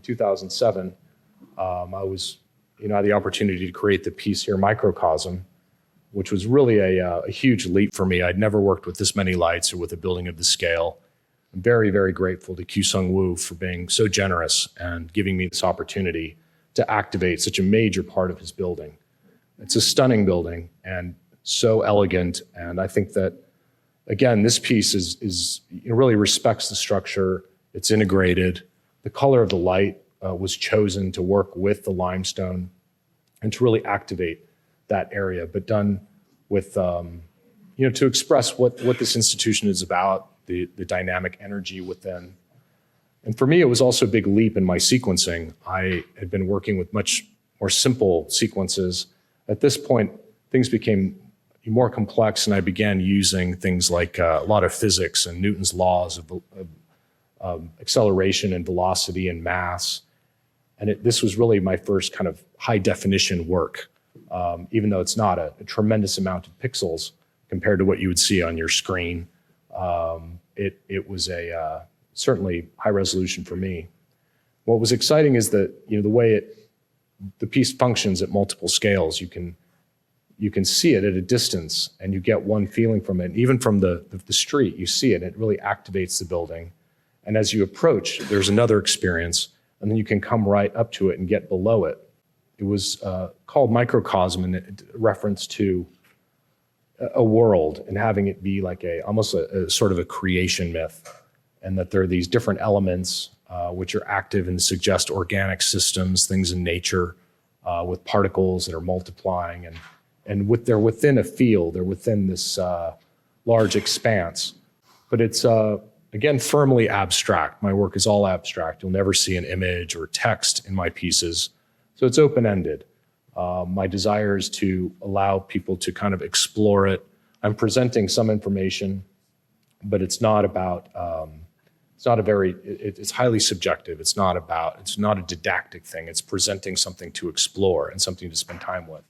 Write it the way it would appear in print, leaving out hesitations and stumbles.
in 2007, I was, had the opportunity to create the piece here, Microcosm, which was really a huge leap for me. I'd never worked with this many lights or with a building of this scale. I'm very, very grateful to Kyu-Sung Woo for being so generous and giving me this opportunity to activate such a major part of his building. It's a stunning building and so elegant, and I think that, again, this piece really respects the structure. It's integrated. The color of the light was chosen to work with the limestone and to really activate that area, but done with, to express what this institution is about, the dynamic energy within. And for me, it was also a big leap in my sequencing. I had been working with much more simple sequences. At this point, things became more complex, and I began using things like a lot of physics and Newton's laws of acceleration and velocity and mass. And this was really my first kind of high definition work, even though it's not a tremendous amount of pixels compared to what you would see on your screen. It was certainly high resolution for me. What was exciting is that the way the piece functions at multiple scales. You can see it at a distance, and you get one feeling from it. And even from the street, you see it. It really activates the building. And as you approach, there's another experience, and then you can come right up to it and get below it. It was called Microcosm, and it reference to a world and having it be like almost a sort of a creation myth, and that there are these different elements which are active and suggest organic systems, things in nature with particles that are multiplying, and they're within a field, they're within this large expanse. But it's, again, firmly abstract. My work is all abstract. You'll never see an image or text in my pieces. So it's open-ended. My desire is to allow people to kind of explore it. I'm presenting some information, but it's not about, it's highly subjective. It's not a didactic thing. It's presenting something to explore and something to spend time with.